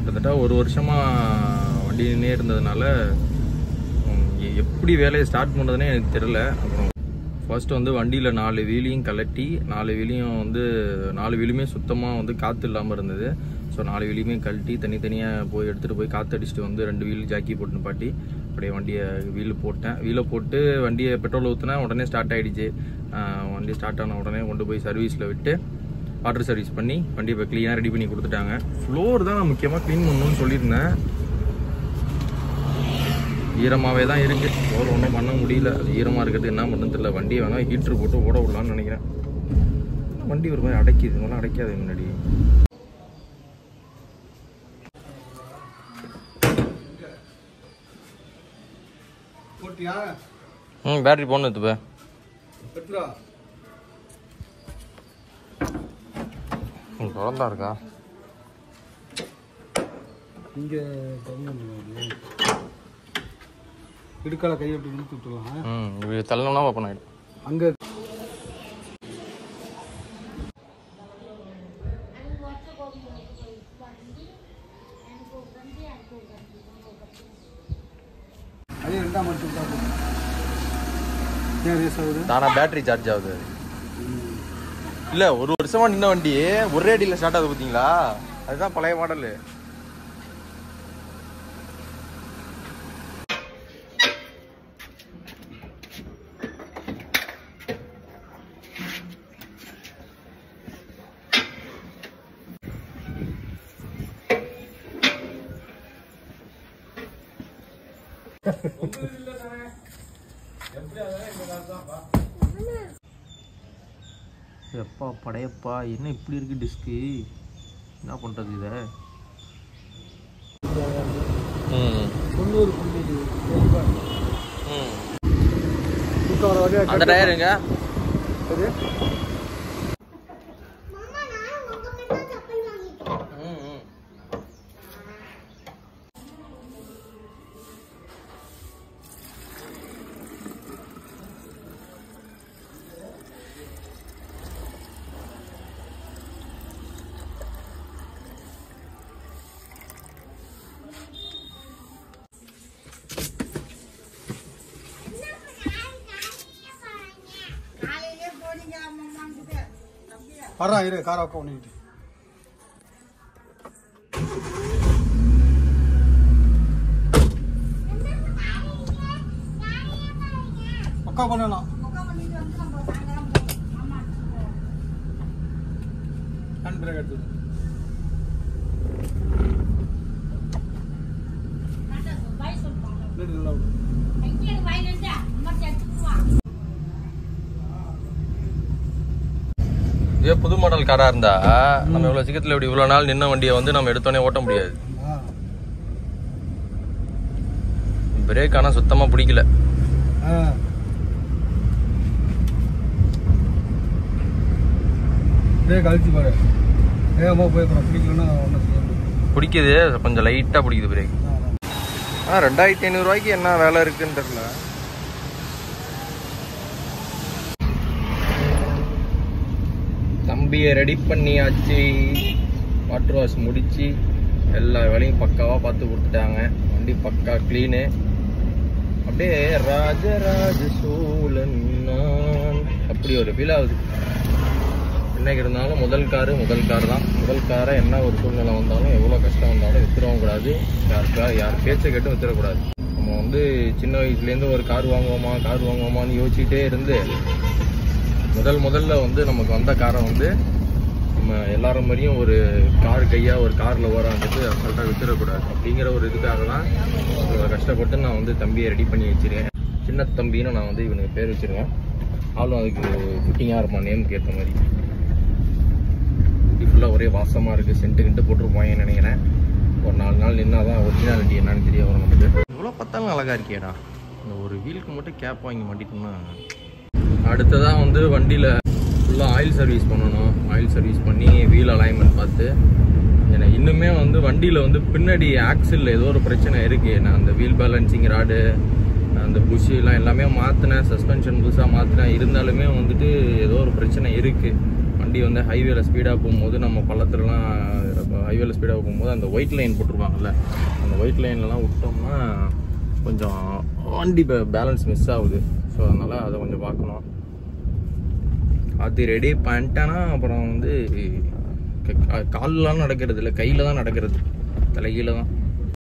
கிட்டத்தட்ட ஒரு வருஷமாக வண்டி நின்னே இருந்ததுனால எப்படி வேலையை ஸ்டார்ட் பண்ணுறதுனே எனக்கு தெரில. அப்புறம் ஃபர்ஸ்ட் வந்து வண்டியில் 4 வீலையும் கலட்டி 4 வீலையும் வந்து 4 வீலுமே சுத்தமாக வந்து காற்று இல்லாமல் இருந்தது. ஸோ 4 வீலையுமே கழட்டி தனித்தனியாக போய் எடுத்துகிட்டு போய் காற்று அடிச்சுட்டு வந்து 2 வீல் ஜாக்கி போட்டு நிப்பாட்டி அப்படியே வண்டியை வீலை போட்டு வண்டியை பெட்ரோல் ஊற்றினா உடனே ஸ்டார்ட் ஆகிடுச்சு. வண்டி ஸ்டார்ட் ஆன உடனே கொண்டு போய் சர்வீஸில் விட்டு வாட்டர் சர்வீஸ் பண்ணி வண்டியை இப்போ க்ளீனாக ரெடி பண்ணி கொடுத்துட்டாங்க. ஃப்ளோர் தான் நான் முக்கியமாக க்ளீன் பண்ணணும்னு சொல்லியிருந்தேன். ஈரமாகவே தான் இருக்குது. ஃப்ளோர் ஒன்றும் பண்ண முடியல. அது ஈரமாக இருக்கிறது என்ன பண்ணுறது தெரியல. வண்டியை வேணால் ஹீட்ரு போட்டு ஓட விடலான்னு நினைக்கிறேன். வண்டி ஒரு மாதிரி அடைக்கிது. இதெல்லாம் அடைக்காது முன்னாடி. பேட்டரி போடணும் இப்போ திறந்தா இருக்கா இங்கே இடுக்கால கையை அப்படி இழுத்து விட்டுலாம். தள்ளணும்னா ஓப்பன் ஆகிடும். அங்கே அதே 2ஆம் மட்டும் ஏன் ரேஸ் ஆகுது? தானா பேட்டரி சார்ஜ் ஆகுது. இல்லை ஒரு வருஷமா நின்ன வண்டி ஒரே அடியில் ஸ்டார்ட் ஆகுது பார்த்தீங்களா? அதுதான் பழைய மாடலு. எப்பா படையப்பா என்ன இப்படி இருக்கு டிஸ்க்கு? என்ன பண்றது இத? 90 அந்த டயருங்க வர்றான். இரு காரை அப்போ பண்ணிக்கிட்டு பக்கா பண்ணலாம். ஹேண்ட் பிரேக் எடுத்து இதே புது மாடல் காரா இருந்தா நம்ம இவ்வளவு சீக்கிரத்துல இப்படி இவ்வளவு நாள் நின்ன வண்டியை வந்து நம்ம எடுத்தோடனே ஓட்ட முடியாது. பிரேக் ஆனா சுத்தமா பிடிக்கல. பிரேக் அழுத்தி பாரு. வேகமா போய் பிடிக்கலன்னா ஒன்றும் செய்ய முடியாது. பிடிக்குது, கொஞ்சம் லைட்டா பிடிக்குது பிரேக். 2500 ரூபாய்க்கு என்ன வேலை இருக்குன்னு தெரியல. தம்பியை ரெடி பண்ணியாச்சு. வாட்டர் வாஷ் முடிச்சு எல்லா வேலையும் பக்காவாக பார்த்து கொடுத்துட்டாங்க. வண்டி பக்கா க்ளீனு. அப்படியே ராஜராஜ சோழன் நான் அப்படி ஒரு ஃபீல் ஆகுது. என்னைக்கு இருந்தாலும் முதல் கார் தான். முதல் காரை என்ன ஒரு சூழ்நிலை வந்தாலும் எவ்வளோ கஷ்டம் வந்தாலும் வித்துடவும் கூடாது. யார் பேச்சை கேட்டும் வித்துடக்கூடாது. நம்ம வந்து சின்ன வயசுலேருந்து ஒரு கார் வாங்குவோமான்னு யோசிச்சுட்டே இருந்து முதல்ல வந்து நமக்கு வந்த காரை வந்து நம்ம எல்லாரும் மாதிரியும் ஒரு காரில் ஓராந்துட்டு அசால்ட்டாக வித்துடக்கூடாது. அப்படிங்கிற ஒரு இதுக்காக தான் கஷ்டப்பட்டு நான் வந்து தம்பியை ரெடி பண்ணி வச்சிருக்கேன். சின்ன தம்பின்னு நான் வந்து இவனுக்கு பேர் வச்சிருக்கேன். ஆளும் அதுக்கு ஃபிட்டிங்காக இருப்பான் நேமுக்கு ஏற்ற மாதிரி. இப்படி ஃபுல்லாக ஒரே வாசமாக இருக்குது. சென்ட்டு போட்டிருப்பாங்கன்னு நினைக்கிறேன். ஒரு 4 நாள் நின்னா தான் ஒரிஜினாலிட்டி என்னன்னு தெரிய வரும் நமக்கு. இவ்வளோ பார்த்தாலும் அழகாக இருக்கேடா. இந்த ஒரு வீலுக்கு மட்டும் கேப் வாங்கி மாட்டிட்டோம்னா. அடுத்ததான் வந்து வண்டியில் ஃபுல்லாக ஆயில் சர்வீஸ் பண்ணணும். ஆயில் சர்வீஸ் பண்ணி வீல் அலைன்மெண்ட் பார்த்து எனக்கு இன்னுமே வந்து வண்டியில் வந்து பின்னாடி ஆக்சிலில் ஏதோ ஒரு பிரச்சனை இருக்குது. நான் அந்த வீல் பேலன்சிங் ராடு அந்த புஷ்ஷெலாம் எல்லாமே மாற்றினேன். சஸ்பென்ஷன் புதுசாக மாற்றினேன். இருந்தாலுமே வந்துட்டு ஏதோ ஒரு பிரச்சனை இருக்குது. வண்டி வந்து ஹைவேல ஸ்பீடாக போகும்போது நம்ம பள்ளத்துலலாம் ஹைவேல ஸ்பீடாக போகும்போது அந்த ஒயிட் லைன் போட்டிருப்பாங்கல்ல, அந்த ஒயிட் லைன்லலாம் விட்டோம்னா கொஞ்சம் வண்டி பேலன்ஸ் மிஸ் ஆகுது. ஸோ அதனால் அதை கொஞ்சம் பார்க்கணும். அது ரெடி பண்ணிட்டேன்னா அப்புறம் வந்து கால்லாம் நடக்கிறது இல்லை, கையில் தான் நடக்கிறது, தலைகீழ தான்.